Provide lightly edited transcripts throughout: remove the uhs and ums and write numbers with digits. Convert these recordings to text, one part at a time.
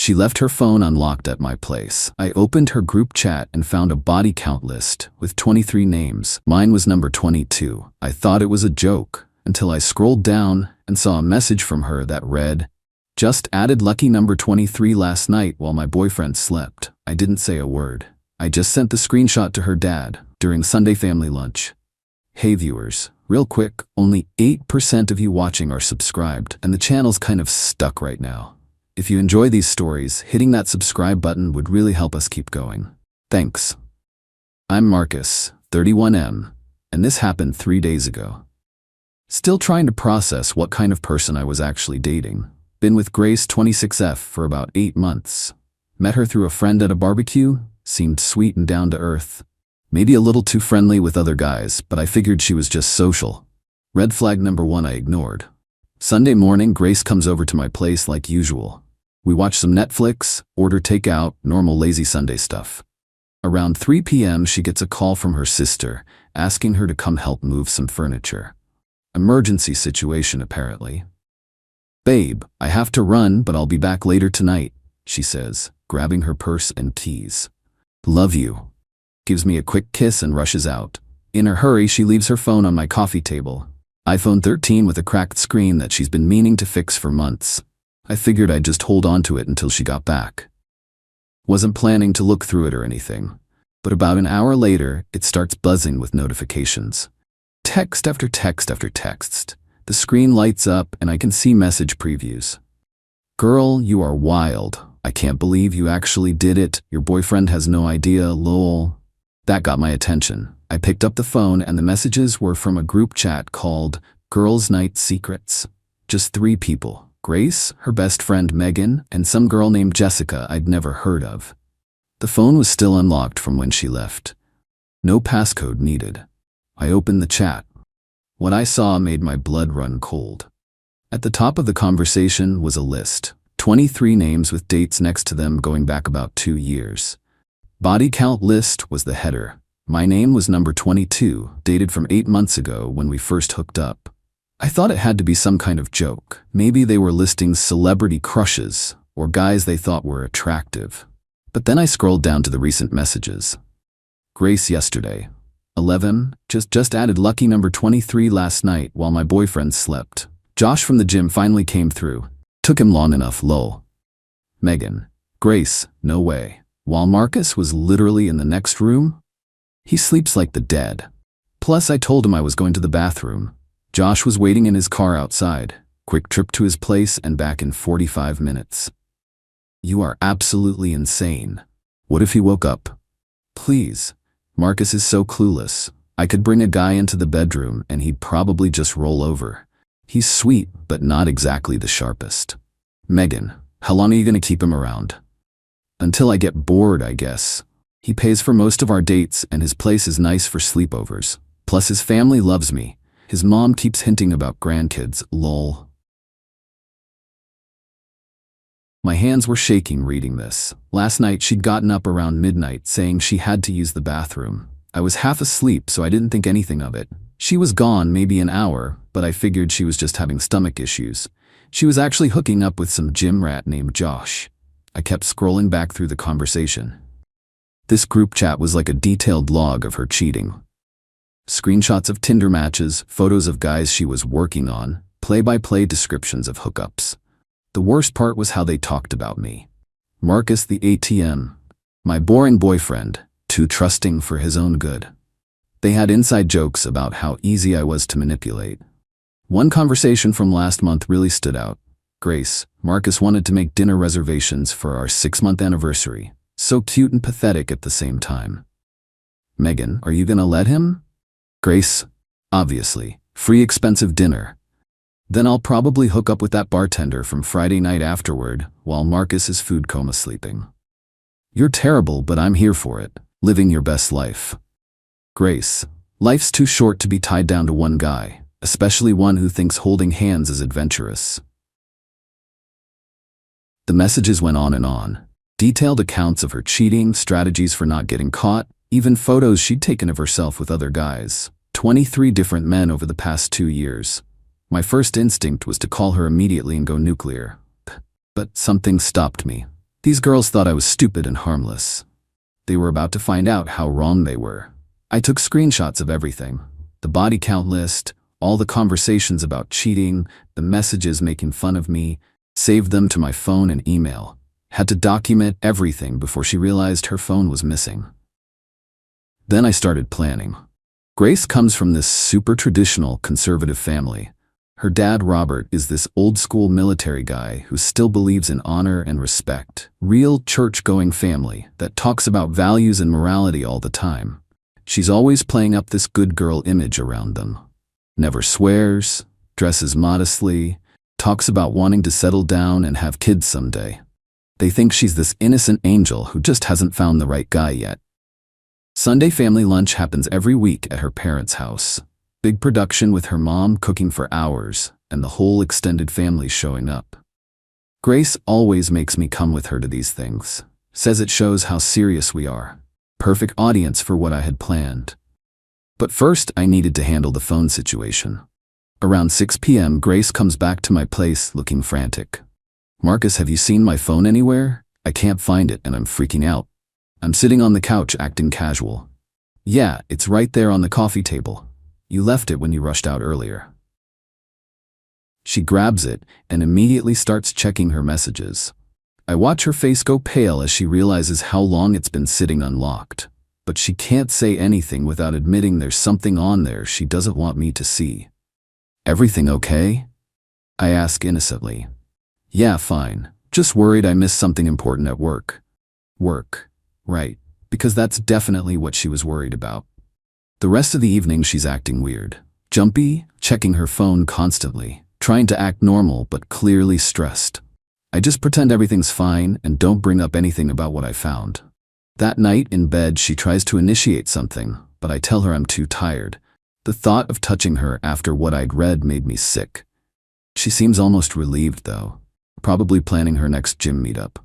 She left her phone unlocked at my place. I opened her group chat and found a body count list with 23 names. Mine was number 22. I thought it was a joke until I scrolled down and saw a message from her that read, "Just added lucky number 23 last night while my boyfriend slept." I didn't say a word. I just sent the screenshot to her dad during Sunday family lunch. Hey viewers, real quick, only 8% of you watching are subscribed, and the channel's kind of stuck right now. If you enjoy these stories, hitting that subscribe button would really help us keep going. Thanks. I'm Marcus, 31M, and this happened 3 days ago. Still trying to process what kind of person I was actually dating. Been with Grace, 26F, for about 8 months. Met her through a friend at a barbecue, seemed sweet and down to earth. Maybe a little too friendly with other guys, but I figured she was just social. Red flag number 1 I ignored. Sunday morning, Grace comes over to my place like usual. We watch some Netflix, order takeout, normal lazy Sunday stuff. Around 3 p.m. she gets a call from her sister, asking her to come help move some furniture. Emergency situation apparently. "Babe, I have to run, but I'll be back later tonight," she says, grabbing her purse and keys. "Love you." Gives me a quick kiss and rushes out. In a hurry, she leaves her phone on my coffee table. iPhone 13 with a cracked screen that she's been meaning to fix for months. I figured I'd just hold on to it until she got back. Wasn't planning to look through it or anything, but about an hour later, it starts buzzing with notifications. Text after text after text. The screen lights up and I can see message previews. "Girl, you are wild. I can't believe you actually did it. Your boyfriend has no idea, lol." That got my attention. I picked up the phone and the messages were from a group chat called Girls' Night Secrets. Just 3 people. Grace, her best friend Megan, and some girl named Jessica I'd never heard of. The phone was still unlocked from when she left. No passcode needed. I opened the chat. What I saw made my blood run cold. At the top of the conversation was a list. 23 names with dates next to them going back about 2 years. Body count list was the header. My name was number 22, dated from 8 months ago when we first hooked up. I thought it had to be some kind of joke. Maybe they were listing celebrity crushes or guys they thought were attractive. But then I scrolled down to the recent messages. Grace yesterday. 11, just added lucky number 23 last night while my boyfriend slept. Josh from the gym finally came through. Took him long enough, lol. Megan. Grace, no way. While Marcus was literally in the next room? He sleeps like the dead. Plus I told him I was going to the bathroom. Josh was waiting in his car outside. Quick trip to his place and back in 45 minutes. You are absolutely insane. What if he woke up? Please. Marcus is so clueless. I could bring a guy into the bedroom and he'd probably just roll over. He's sweet, but not exactly the sharpest. Megan, how long are you gonna keep him around? Until I get bored, I guess. He pays for most of our dates and his place is nice for sleepovers. Plus his family loves me. His mom keeps hinting about grandkids, lol. My hands were shaking reading this. Last night she'd gotten up around midnight saying she had to use the bathroom. I was half asleep so I didn't think anything of it. She was gone maybe an hour, but I figured she was just having stomach issues. She was actually hooking up with some gym rat named Josh. I kept scrolling back through the conversation. This group chat was like a detailed log of her cheating. Screenshots of Tinder matches, photos of guys she was working on, play-by-play descriptions of hookups. The worst part was how they talked about me. Marcus the ATM. My boring boyfriend, too trusting for his own good. They had inside jokes about how easy I was to manipulate. One conversation from last month really stood out. Grace, Marcus wanted to make dinner reservations for our 6-month anniversary. So cute and pathetic at the same time. Megan, are you gonna let him? Grace, obviously, free expensive dinner. Then I'll probably hook up with that bartender from Friday night afterward while Marcus is food coma sleeping. You're terrible, but I'm here for it. Living your best life. Grace, life's too short to be tied down to one guy, especially one who thinks holding hands is adventurous. The messages went on and on. Detailed accounts of her cheating, strategies for not getting caught, even photos she'd taken of herself with other guys. 23 different men over the past 2 years. My first instinct was to call her immediately and go nuclear. But something stopped me. These girls thought I was stupid and harmless. They were about to find out how wrong they were. I took screenshots of everything. The body count list, all the conversations about cheating, the messages making fun of me, saved them to my phone and email. Had to document everything before she realized her phone was missing. Then I started planning. Grace comes from this super traditional conservative family. Her dad, Robert, is this old-school military guy who still believes in honor and respect. Real church-going family that talks about values and morality all the time. She's always playing up this good girl image around them. Never swears, dresses modestly, talks about wanting to settle down and have kids someday. They think she's this innocent angel who just hasn't found the right guy yet. Sunday family lunch happens every week at her parents' house. Big production with her mom cooking for hours and the whole extended family showing up. Grace always makes me come with her to these things. Says it shows how serious we are. Perfect audience for what I had planned. But first, I needed to handle the phone situation. Around 6 p.m., Grace comes back to my place looking frantic. "Marcus, have you seen my phone anywhere? I can't find it and I'm freaking out." I'm sitting on the couch acting casual. "Yeah, it's right there on the coffee table. You left it when you rushed out earlier." She grabs it and immediately starts checking her messages. I watch her face go pale as she realizes how long it's been sitting unlocked. But she can't say anything without admitting there's something on there she doesn't want me to see. "Everything okay?" I ask innocently. "Yeah, fine. Just worried I missed something important at work." Work. Right, because that's definitely what she was worried about. The rest of the evening she's acting weird. Jumpy, checking her phone constantly, trying to act normal but clearly stressed. I just pretend everything's fine and don't bring up anything about what I found. That night in bed she tries to initiate something, but I tell her I'm too tired. The thought of touching her after what I'd read made me sick. She seems almost relieved though, probably planning her next gym meetup.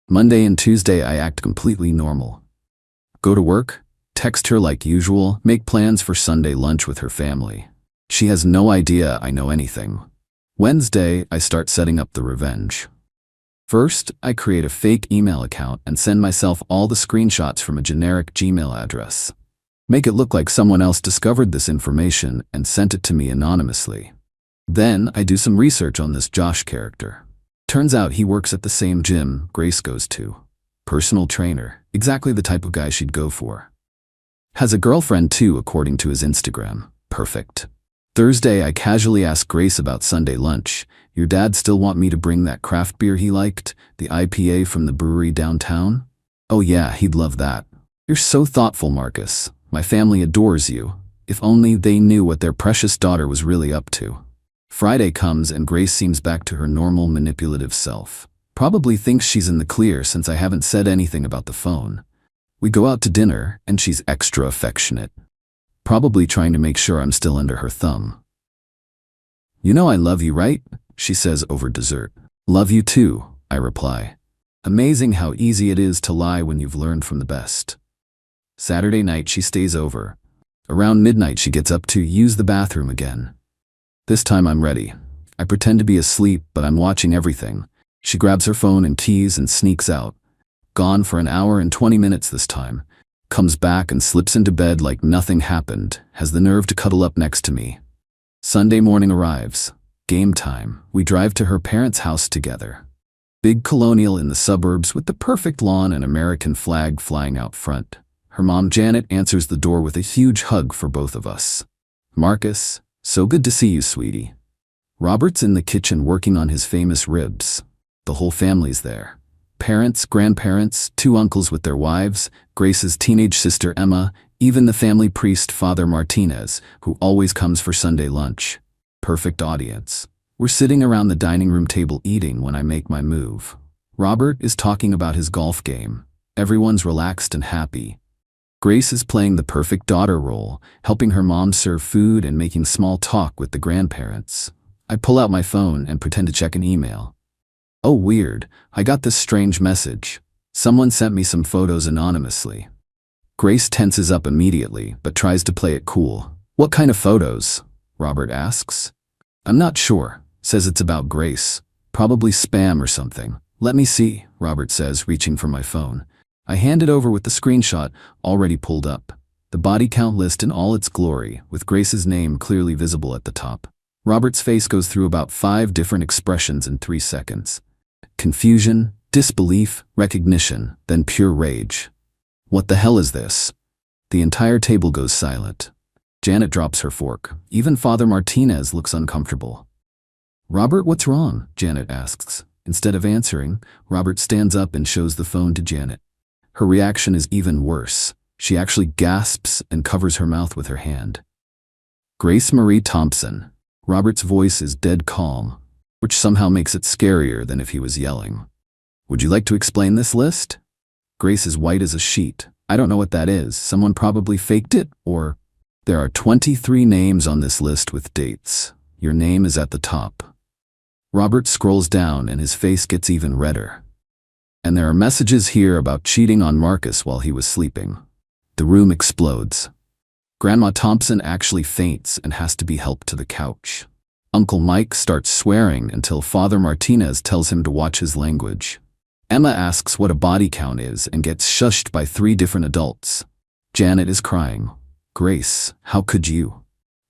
Monday and Tuesday I act completely normal. Go to work, text her like usual, make plans for Sunday lunch with her family. She has no idea I know anything. Wednesday, I start setting up the revenge. First, I create a fake email account and send myself all the screenshots from a generic Gmail address. Make it look like someone else discovered this information and sent it to me anonymously. Then, I do some research on this Josh character. Turns out he works at the same gym Grace goes to. Personal trainer, exactly the type of guy she'd go for. Has a girlfriend too, according to his Instagram. Perfect. Thursday, I casually ask Grace about Sunday lunch. "Your dad still want me to bring that craft beer he liked, the IPA from the brewery downtown?" "Oh yeah, he'd love that." "You're so thoughtful, Marcus. My family adores you. If only they knew what their precious daughter was really up to." Friday comes and Grace seems back to her normal manipulative self. Probably thinks she's in the clear since I haven't said anything about the phone. We go out to dinner and she's extra affectionate. Probably trying to make sure I'm still under her thumb. "You know I love you, right?" she says over dessert. "Love you too," I reply. Amazing how easy it is to lie when you've learned from the best. Saturday night she stays over. Around midnight she gets up to use the bathroom again. This time I'm ready. I pretend to be asleep, but I'm watching everything. She grabs her phone and keys and sneaks out. Gone for an hour and 20 minutes this time. Comes back and slips into bed like nothing happened, has the nerve to cuddle up next to me. Sunday morning arrives. Game time. We drive to her parents' house together. Big colonial in the suburbs with the perfect lawn and American flag flying out front. Her mom Janet answers the door with a huge hug for both of us. "Marcus, so good to see you, sweetie." Robert's in the kitchen working on his famous ribs. The whole family's there. Parents, grandparents, 2 uncles with their wives, Grace's teenage sister Emma, even the family priest Father Martinez, who always comes for Sunday lunch. Perfect audience. We're sitting around the dining room table eating when I make my move. Robert is talking about his golf game. Everyone's relaxed and happy. Grace is playing the perfect daughter role, helping her mom serve food and making small talk with the grandparents. I pull out my phone and pretend to check an email. Oh, weird, I got this strange message. Someone sent me some photos anonymously. Grace tenses up immediately, but tries to play it cool. "What kind of photos?" Robert asks. "I'm not sure," says it's about Grace. Probably spam or something. Let me see, Robert says, reaching for my phone. I hand it over with the screenshot already pulled up. The body count list in all its glory, with Grace's name clearly visible at the top. Robert's face goes through about 5 different expressions in 3 seconds. Confusion, disbelief, recognition, then pure rage. What the hell is this? The entire table goes silent. Janet drops her fork. Even Father Martinez looks uncomfortable. Robert, what's wrong? Janet asks. Instead of answering, Robert stands up and shows the phone to Janet. Her reaction is even worse. She actually gasps and covers her mouth with her hand. Grace Marie Thompson. Robert's voice is dead calm, which somehow makes it scarier than if he was yelling. Would you like to explain this list? Grace is white as a sheet. I don't know what that is. Someone probably faked it, or... There are 23 names on this list with dates. Your name is at the top. Robert scrolls down and his face gets even redder. And there are messages here about cheating on Marcus while he was sleeping. The room explodes. Grandma Thompson actually faints and has to be helped to the couch. Uncle Mike starts swearing until Father Martinez tells him to watch his language. Emma asks what a body count is and gets shushed by 3 different adults. Janet is crying. Grace, how could you?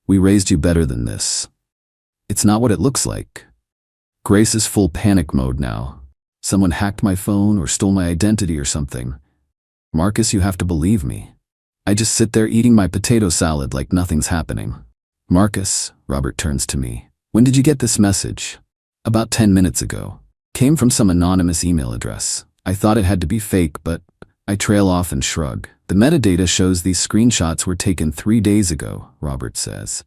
We raised you better than this. It's not what it looks like. Grace is full panic mode now. Someone hacked my phone or stole my identity or something. Marcus, you have to believe me. I just sit there eating my potato salad like nothing's happening. Marcus, Robert turns to me. When did you get this message? About 10 minutes ago. Came from some anonymous email address. I thought it had to be fake, but I trail off and shrug. The metadata shows these screenshots were taken 3 days ago, Robert says.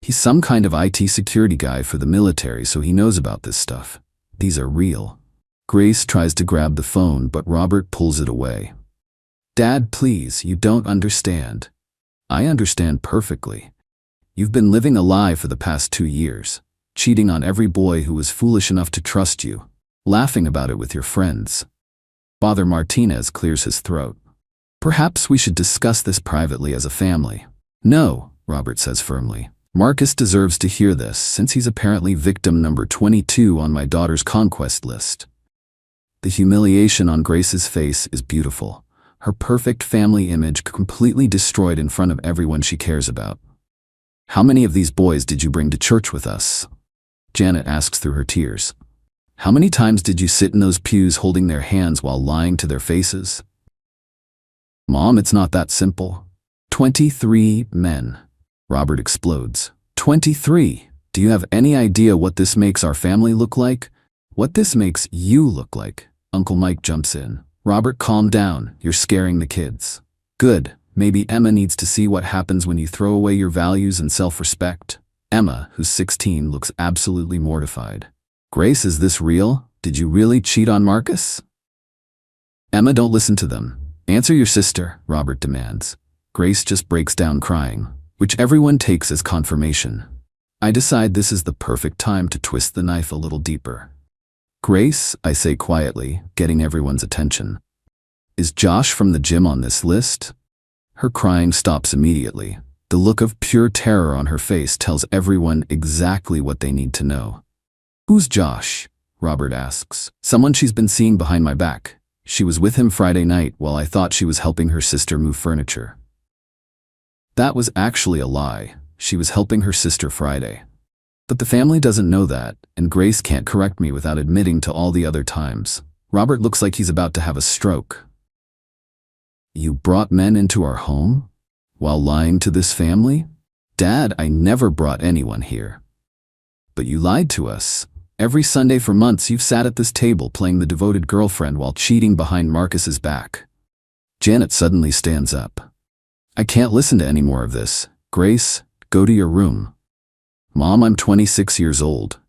He's some kind of IT security guy for the military, so he knows about this stuff. These are real. Grace tries to grab the phone, but Robert pulls it away. Dad, please, you don't understand. I understand perfectly. You've been living a lie for the past 2 years, cheating on every boy who was foolish enough to trust you, laughing about it with your friends. Father Martinez clears his throat. Perhaps we should discuss this privately as a family. No, Robert says firmly. Marcus deserves to hear this, since he's apparently victim number 22 on my daughter's conquest list. The humiliation on Grace's face is beautiful. Her perfect family image completely destroyed in front of everyone she cares about. How many of these boys did you bring to church with us? Janet asks through her tears. How many times did you sit in those pews holding their hands while lying to their faces? Mom, it's not that simple. 23 men. Robert explodes. 23! Do you have any idea what this makes our family look like? What this makes you look like? Uncle Mike jumps in. Robert, calm down. You're scaring the kids. Good. Maybe Emma needs to see what happens when you throw away your values and self-respect. Emma, who's 16, looks absolutely mortified. Grace, is this real? Did you really cheat on Marcus? Emma, don't listen to them. Answer your sister, Robert demands. Grace just breaks down crying, which everyone takes as confirmation. I decide this is the perfect time to twist the knife a little deeper. Grace, I say quietly, getting everyone's attention. Is Josh from the gym on this list? Her crying stops immediately. The look of pure terror on her face tells everyone exactly what they need to know. Who's Josh? Robert asks. Someone she's been seeing behind my back. She was with him Friday night while I thought she was helping her sister move furniture. That was actually a lie. She was helping her sister Friday. But the family doesn't know that, and Grace can't correct me without admitting to all the other times. Robert looks like he's about to have a stroke. You brought men into our home? While lying to this family? Dad, I never brought anyone here. But you lied to us. Every Sunday for months you've sat at this table playing the devoted girlfriend while cheating behind Marcus's back. Janet suddenly stands up. I can't listen to any more of this. Grace, go to your room. Mom, I'm 26 years old.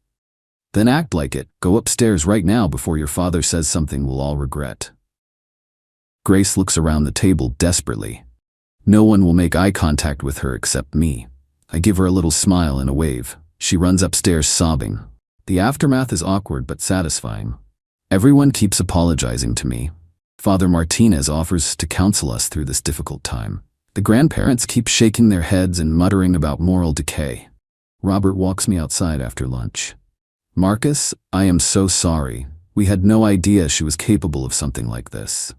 Then act like it. Go upstairs right now before your father says something we'll all regret. Grace looks around the table desperately. No one will make eye contact with her except me. I give her a little smile and a wave. She runs upstairs sobbing. The aftermath is awkward but satisfying. Everyone keeps apologizing to me. Father Martinez offers to counsel us through this difficult time. The grandparents keep shaking their heads and muttering about moral decay. Robert walks me outside after lunch. Marcus, I am so sorry. We had no idea she was capable of something like this.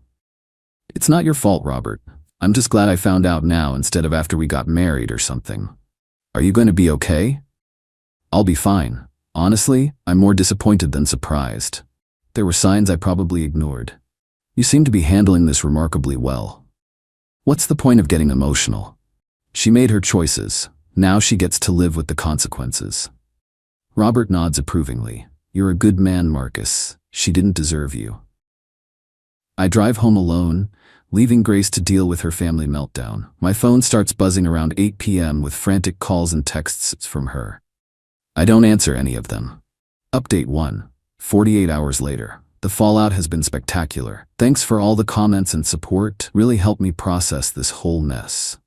It's not your fault, Robert. I'm just glad I found out now instead of after we got married or something. Are you going to be okay? I'll be fine. Honestly, I'm more disappointed than surprised. There were signs I probably ignored. You seem to be handling this remarkably well. What's the point of getting emotional? She made her choices. Now she gets to live with the consequences. Robert nods approvingly. You're a good man, Marcus. She didn't deserve you. I drive home alone, leaving Grace to deal with her family meltdown. My phone starts buzzing around 8 p.m. with frantic calls and texts from her. I don't answer any of them. Update 1. 48 hours later. The fallout has been spectacular. Thanks for all the comments and support. Really helped me process this whole mess.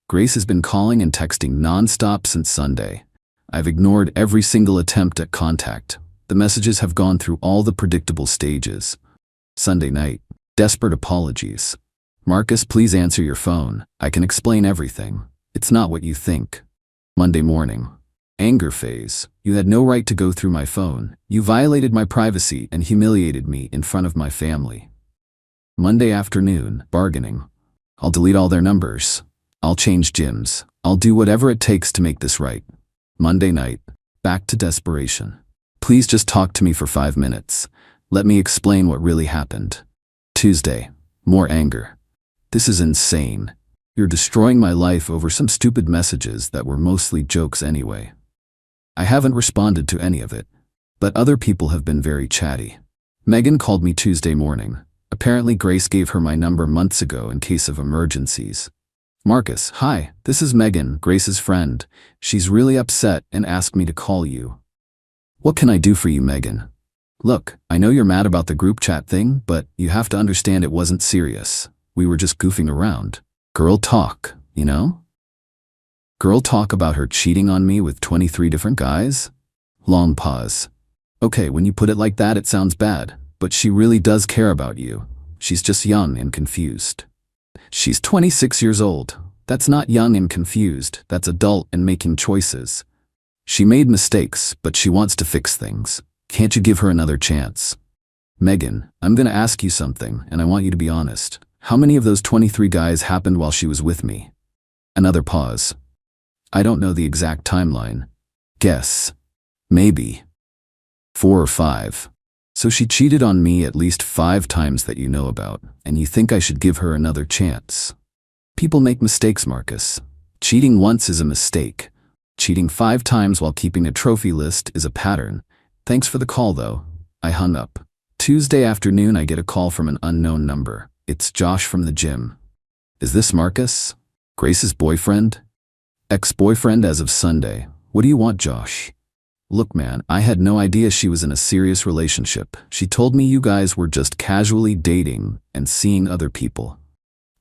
Grace has been calling and texting non-stop since Sunday. I've ignored every single attempt at contact. The messages have gone through all the predictable stages. Sunday night. Desperate apologies. Marcus, please answer your phone. I can explain everything. It's not what you think. Monday morning. Anger phase. You had no right to go through my phone. You violated my privacy and humiliated me in front of my family. Monday afternoon. Bargaining. I'll delete all their numbers. I'll change gyms. I'll do whatever it takes to make this right. Monday night. Back to desperation. Please just talk to me for 5 minutes. Let me explain what really happened. Tuesday. More anger. This is insane. You're destroying my life over some stupid messages that were mostly jokes anyway. I haven't responded to any of it, but other people have been very chatty. Megan called me Tuesday morning. Apparently Grace gave her my number months ago in case of emergencies. Marcus, hi, this is Megan, Grace's friend. She's really upset and asked me to call you. What can I do for you, Megan? Look, I know you're mad about the group chat thing, but you have to understand it wasn't serious. We were just goofing around. Girl talk, you know? Girl talk about her cheating on me with 23 different guys? Long pause. Okay, when you put it like that, it sounds bad, but she really does care about you. She's just young and confused. She's 26 years old. That's not young and confused, that's adult and making choices. She made mistakes, but she wants to fix things. Can't you give her another chance? Megan, I'm gonna ask you something, and I want you to be honest. How many of those 23 guys happened while she was with me? Another pause. I don't know the exact timeline. Guess. Maybe 4 or 5. So she cheated on me at least 5 times that you know about, and you think I should give her another chance. People make mistakes, Marcus. Cheating once is a mistake. Cheating 5 times while keeping a trophy list is a pattern. Thanks for the call, though. I hung up. Tuesday afternoon, I get a call from an unknown number. It's Josh from the gym. Is this Marcus? Grace's boyfriend? Ex-boyfriend as of Sunday. What do you want, Josh? Look, man, I had no idea she was in a serious relationship. She told me you guys were just casually dating and seeing other people.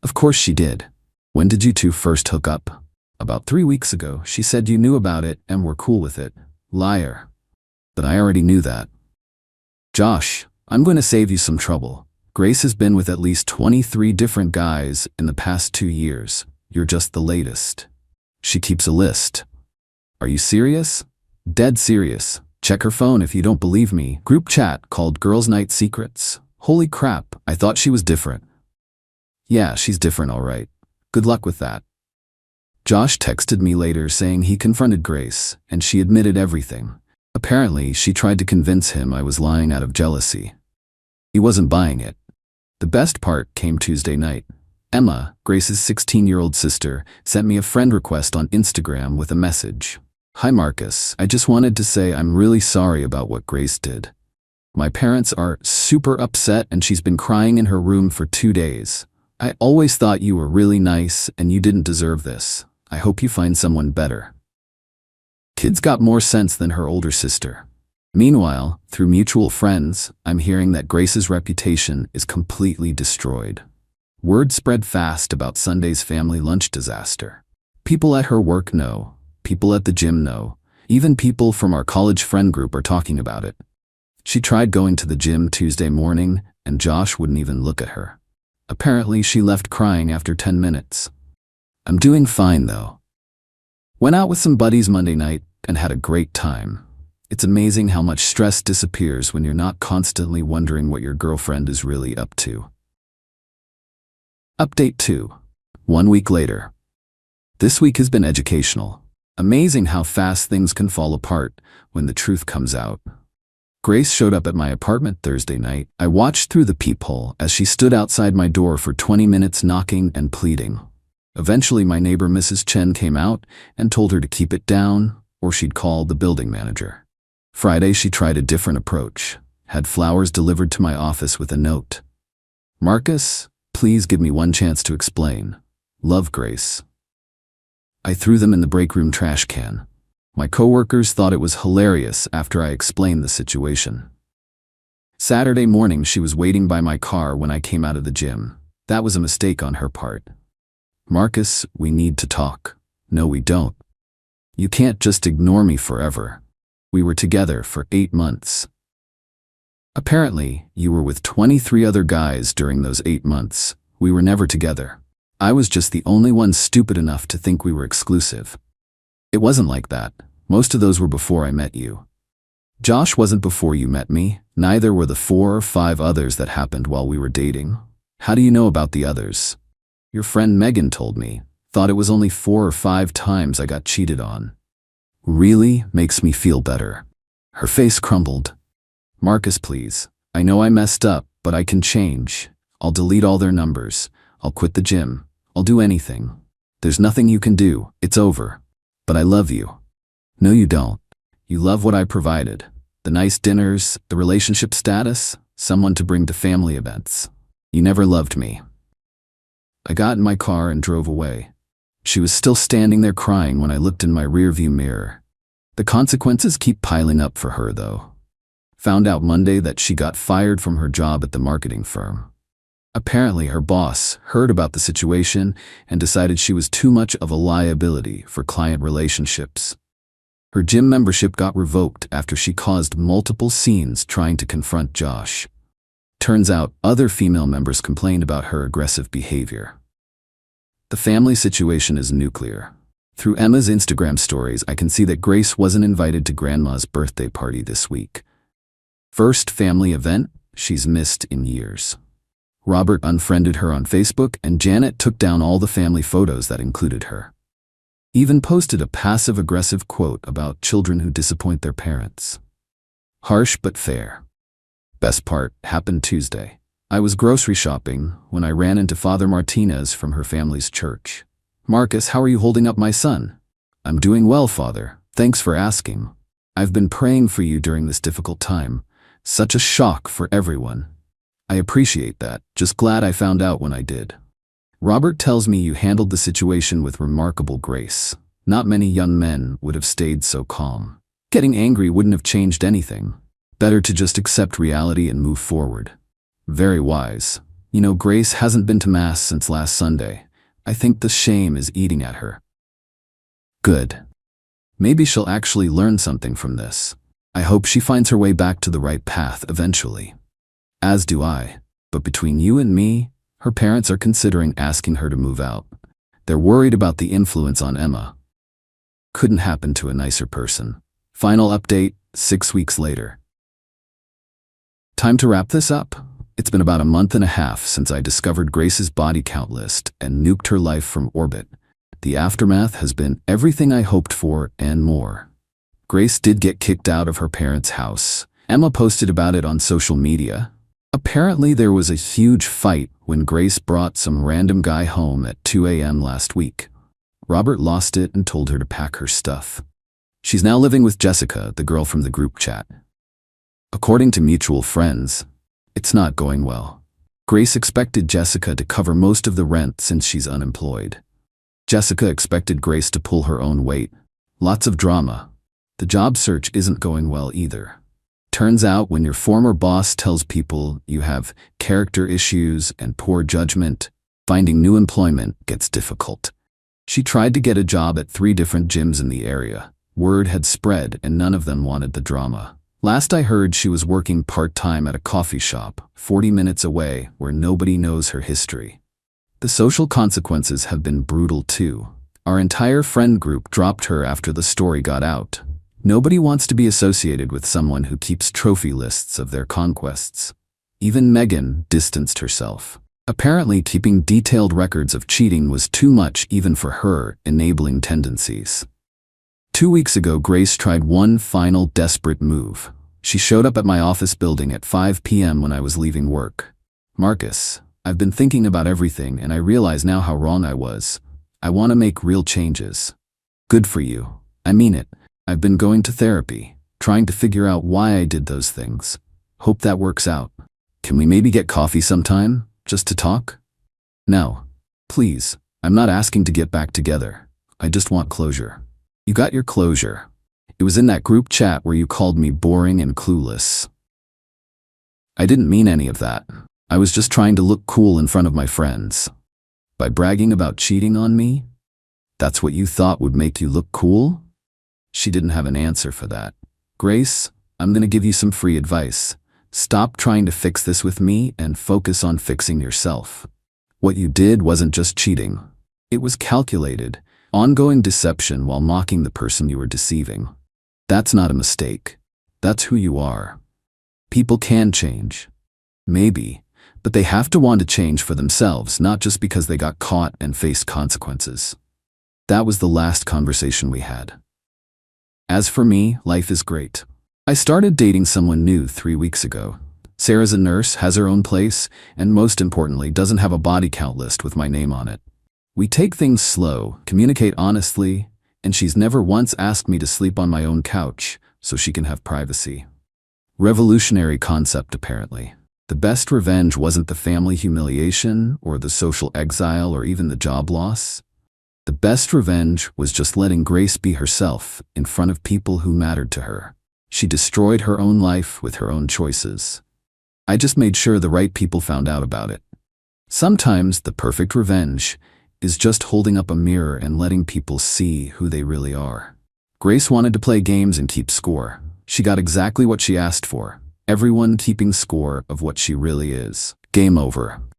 Of course she did. When did you two first hook up? About 3 weeks ago. She said you knew about it and were cool with it. Liar. But I already knew that. Josh, I'm going to save you some trouble. Grace has been with at least 23 different guys in the past 2 years. You're just the latest. She keeps a list. Are you serious? Dead serious. Check her phone if you don't believe me. Group chat called Girls Night Secrets. Holy crap, I thought she was different. Yeah, she's different, all right. Good luck with that. Josh texted me later saying he confronted Grace, and she admitted everything. Apparently, she tried to convince him I was lying out of jealousy. He wasn't buying it. The best part came Tuesday night. Emma, Grace's 16-year-old sister, sent me a friend request on Instagram with a message. Hi Marcus, I just wanted to say I'm really sorry about what Grace did. My parents are super upset and she's been crying in her room for 2 days. I always thought you were really nice and you didn't deserve this. I hope you find someone better. Kid's got more sense than her older sister. Meanwhile, through mutual friends, I'm hearing that Grace's reputation is completely destroyed. Word spread fast about Sunday's family lunch disaster. People at her work know. People at the gym know. Even people from our college friend group are talking about it. She tried going to the gym Tuesday morning, and Josh wouldn't even look at her. Apparently, she left crying after 10 minutes. I'm doing fine, though. Went out with some buddies Monday night and had a great time. It's amazing how much stress disappears when you're not constantly wondering what your girlfriend is really up to. Update 2. 1 week later. This week has been educational. Amazing how fast things can fall apart when the truth comes out. Grace showed up at my apartment Thursday night. I watched through the peephole as she stood outside my door for 20 minutes knocking and pleading. Eventually, my neighbor Mrs. Chen came out and told her to keep it down or she'd call the building manager. Friday, she tried a different approach, had flowers delivered to my office with a note. "Marcus, please give me one chance to explain. Love, Grace." I threw them in the break room trash can. My coworkers thought it was hilarious after I explained the situation. Saturday morning, she was waiting by my car when I came out of the gym. That was a mistake on her part. "Marcus, we need to talk." "No, we don't. You can't just ignore me forever. We were together for 8 months. Apparently, you were with 23 other guys during those 8 months. We were never together. I was just the only one stupid enough to think we were exclusive. It wasn't like that. Most of those were before I met you. Josh wasn't before you met me. Neither were the 4 or 5 others that happened while we were dating. How do you know about the others? Your friend Megan told me. Thought it was only 4 or 5 times I got cheated on." "Really? Makes me feel better." Her face crumbled. "Marcus, please. I know I messed up, but I can change. I'll delete all their numbers. I'll quit the gym. I'll do anything. There's nothing you can do. It's over. But I love you." "No, you don't. You love what I provided. The nice dinners, the relationship status, someone to bring to family events. You never loved me." I got in my car and drove away. She was still standing there crying when I looked in my rearview mirror. The consequences keep piling up for her, though. Found out Monday that she got fired from her job at the marketing firm. Apparently, her boss heard about the situation and decided she was too much of a liability for client relationships. Her gym membership got revoked after she caused multiple scenes trying to confront Josh. Turns out, other female members complained about her aggressive behavior. The family situation is nuclear. Through Emma's Instagram stories, I can see that Grace wasn't invited to Grandma's birthday party this week. First family event she's missed in years. Robert unfriended her on Facebook, and Janet took down all the family photos that included her. Even posted a passive-aggressive quote about children who disappoint their parents. Harsh but fair. Best part happened Tuesday. I was grocery shopping when I ran into Father Martinez from her family's church. "Marcus, how are you holding up, my son?" "I'm doing well, Father. Thanks for asking. I've been praying for you during this difficult time. Such a shock for everyone." "I appreciate that. Just glad I found out when I did." "Robert tells me you handled the situation with remarkable grace. Not many young men would have stayed so calm. Getting angry wouldn't have changed anything. Better to just accept reality and move forward." "Very wise. You know, Grace hasn't been to Mass since last Sunday. I think the shame is eating at her." "Good. Maybe she'll actually learn something from this. I hope she finds her way back to the right path eventually." "As do I. But between you and me, her parents are considering asking her to move out. They're worried about the influence on Emma." Couldn't happen to a nicer person. Final update, 6 weeks later. Time to wrap this up. It's been about a month and a half since I discovered Grace's body count list and nuked her life from orbit. The aftermath has been everything I hoped for and more. Grace did get kicked out of her parents' house. Emma posted about it on social media. Apparently there was a huge fight when Grace brought some random guy home at 2 a.m. last week. Robert lost it and told her to pack her stuff. She's now living with Jessica, the girl from the group chat. According to mutual friends, it's not going well. Grace expected Jessica to cover most of the rent since she's unemployed. Jessica expected Grace to pull her own weight. Lots of drama. The job search isn't going well either. Turns out when your former boss tells people you have character issues and poor judgment, finding new employment gets difficult. She tried to get a job at 3 different gyms in the area. Word had spread and none of them wanted the drama. Last I heard, she was working part-time at a coffee shop, 40 minutes away, where nobody knows her history. The social consequences have been brutal too. Our entire friend group dropped her after the story got out. Nobody wants to be associated with someone who keeps trophy lists of their conquests. Even Megan distanced herself. Apparently, keeping detailed records of cheating was too much even for her enabling tendencies. 2 weeks ago, Grace tried one final desperate move. She showed up at my office building at 5 p.m. when I was leaving work. "Marcus, I've been thinking about everything and I realize now how wrong I was. I want to make real changes." "Good for you. I mean it. I've been going to therapy, trying to figure out why I did those things. Hope that works out. Can we maybe get coffee sometime, just to talk?" "No. Please, I'm not asking to get back together. I just want closure." "You got your closure. It was in that group chat where you called me boring and clueless." "I didn't mean any of that. I was just trying to look cool in front of my friends." "By bragging about cheating on me? That's what you thought would make you look cool?" She didn't have an answer for that. "Grace, I'm gonna give you some free advice. Stop trying to fix this with me and focus on fixing yourself. What you did wasn't just cheating. It was calculated, ongoing deception while mocking the person you were deceiving. That's not a mistake. That's who you are. People can change. Maybe, but they have to want to change for themselves, not just because they got caught and faced consequences." That was the last conversation we had. As for me, life is great. I started dating someone new 3 weeks ago. Sarah's a nurse, has her own place, and most importantly, doesn't have a body count list with my name on it. We take things slow, communicate honestly, and she's never once asked me to sleep on my own couch so she can have privacy. Revolutionary concept, apparently. The best revenge wasn't the family humiliation or the social exile or even the job loss. The best revenge was just letting Grace be herself in front of people who mattered to her. She destroyed her own life with her own choices. I just made sure the right people found out about it. Sometimes the perfect revenge is just holding up a mirror and letting people see who they really are. Grace wanted to play games and keep score. She got exactly what she asked for. Everyone keeping score of what she really is. Game over.